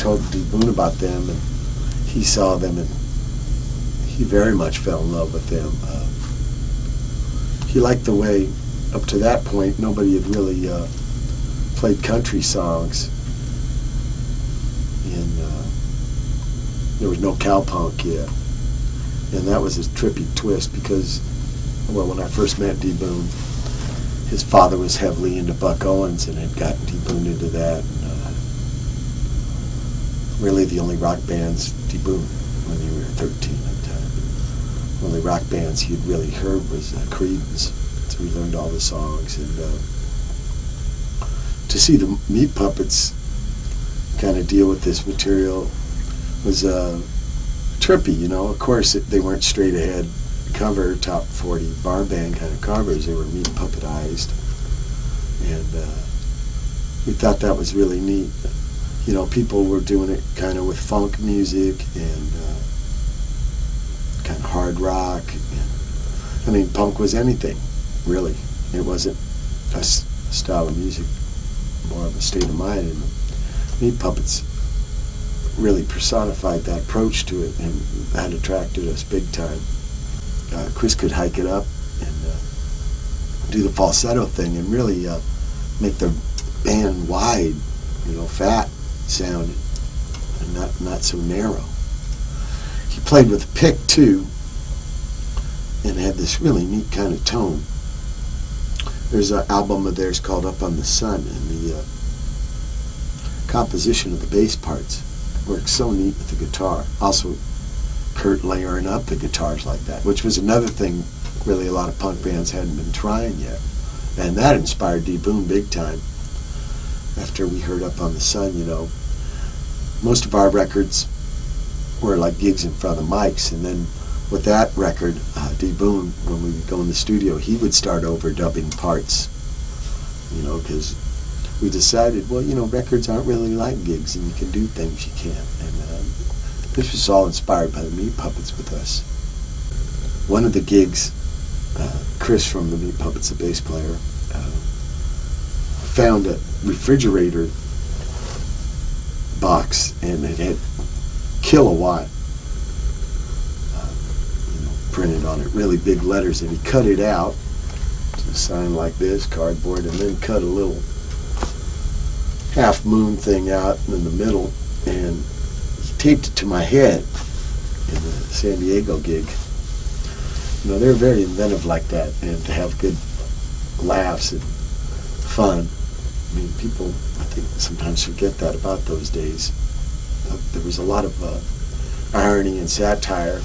told D. Boon about them, and he saw them, and he very much fell in love with them. He liked the way, up to that point, nobody had really played country songs, and there was no cowpunk yet. And that was a trippy twist because, well, when I first met D. Boon, his father was heavily into Buck Owens and had gotten D. Boon into that. And, really the only rock bands, D. Boon, when you were 13 at the time, only rock bands he'd really heard was Creedence. So we learned all the songs. And to see the Meat Puppets kind of deal with this material was trippy, you know. Of course, they weren't straight ahead cover, top 40 bar band kind of covers. They were Meat Puppetized. And we thought that was really neat. You know, people were doing it kind of with funk music and kind of hard rock. And, I mean, punk was anything, really. It wasn't a style of music, more of a state of mind. And Meat Puppets really personified that approach to it, and that attracted us big time. Chris could hike it up and do the falsetto thing and really make the band wide, you know, fat sounding and not so narrow. He played with a pick too and had this really neat kind of tone. There's an album of theirs called Up on the Sun, and the composition of the bass parts works so neat with the guitar. Also, Kurt layering up the guitars like that, which was another thing really a lot of punk bands hadn't been trying yet. And that inspired D. Boon big time. After we heard Up on the Sun, you know, most of our records were like gigs in front of mics, and then with that record, D. Boon, when we would go in the studio, he would start overdubbing parts, you know, because we decided, well, you know, records aren't really like gigs, and you can do things you can't. And this was all inspired by the Meat Puppets with us. One of the gigs, Chris from the Meat Puppets, the bass player, found a refrigerator box, and it had Kilowatt printed on it, really big letters, and he cut it out to a sign like this, cardboard, and then cut a little half moon thing out in the middle, and he taped it to my head in the San Diego gig. You know, they're very inventive like that, and to have good laughs and fun. I mean, people, I think, sometimes forget that about those days. There was a lot of irony and satire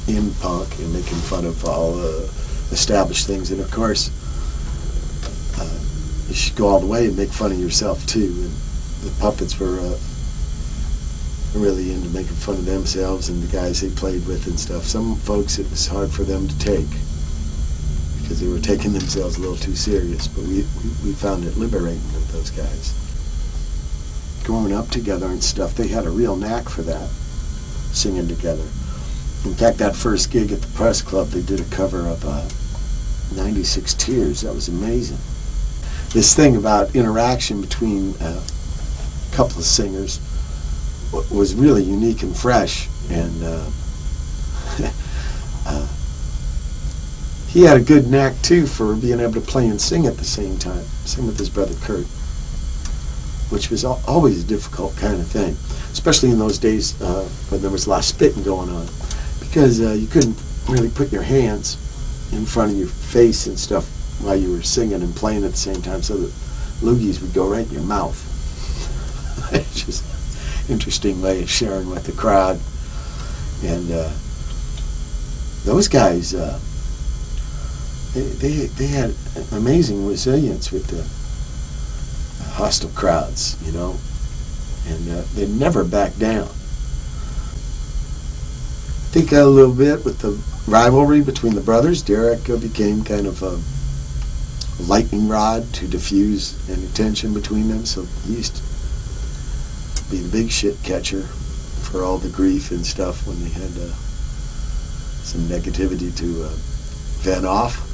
in punk and making fun of all the established things. And of course, you should go all the way and make fun of yourself too. And the Puppets were really into making fun of themselves and the guys they played with and stuff. Some folks, it was hard for them to take because they were taking themselves a little too serious, but we found it liberating with those guys. Growing up together and stuff, they had a real knack for that, singing together. In fact, that first gig at the Press Club, they did a cover of 96 Tears. That was amazing. This thing about interaction between a couple of singers was really unique and fresh, and he had a good knack too for being able to play and sing at the same time. Same with his brother Kurt, which was always a difficult kind of thing, especially in those days when there was a lot of spitting going on, because you couldn't really put your hands in front of your face and stuff while you were singing and playing at the same time, so that loogies would go right in your mouth. It's just an interesting way of sharing with the crowd. And those guys, they had amazing resilience with the hostile crowds, you know, and they never backed down. I think a little bit with the rivalry between the brothers, Derek became kind of a lightning rod to diffuse any tension between them, so he used to be the big shit catcher for all the grief and stuff when they had some negativity to vent off,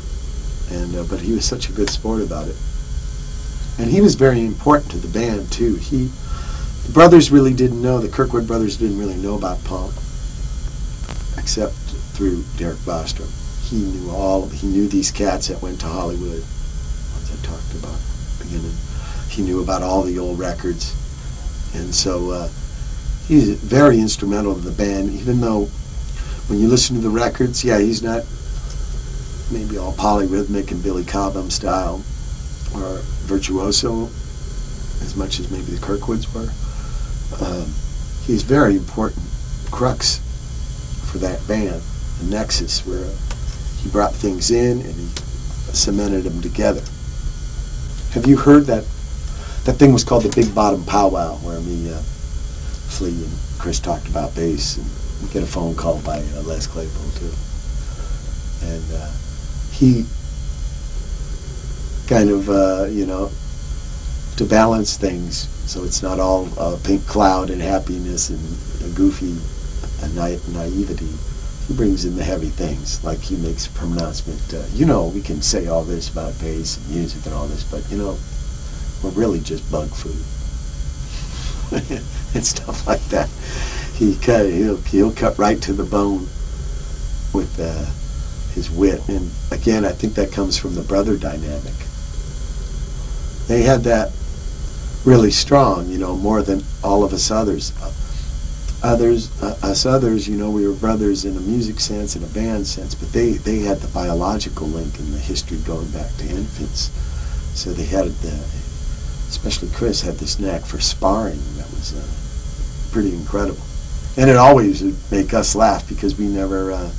and but he was such a good sport about it. And he was very important to the band too. He The brothers really didn't know, the Kirkwood brothers didn't really know about punk, except through Derek Bostrom. He knew these cats that went to Hollywood, ones I talked about at the beginning. He knew about all the old records. And so he's very instrumental to the band, even though when you listen to the records, yeah, he's not maybe all polyrhythmic and Billy Cobham style or virtuoso as much as maybe the Kirkwoods were. He's very important crux for that band, the nexus where he brought things in and he cemented them together. Have you heard that thing was called the Big Bottom Powwow, where me, Flea and Chris talked about bass, and we get a phone call by Les Claypool too. And he kind of, to balance things so it's not all pink cloud and happiness and goofy naivety, he brings in the heavy things. Like he makes a pronouncement, we can say all this about bass and music and all this, but we're really just bug food and stuff like that. He'll cut right to the bone with his wit, and again, I think that comes from the brother dynamic. They had that really strong, more than all of us others. Us others, we were brothers in a music sense, in a band sense, but they had the biological link in the history going back to infants. So they had especially Chris had this knack for sparring that was pretty incredible. And it always would make us laugh because we never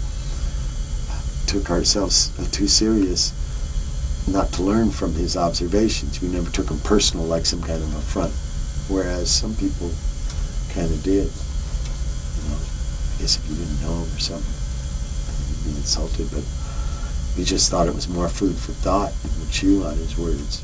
took ourselves too serious not to learn from his observations. We never took them personal like some kind of affront, whereas some people kind of did. I guess if you didn't know him or something, you'd be insulted, but we just thought it was more food for thought and would chew on his words.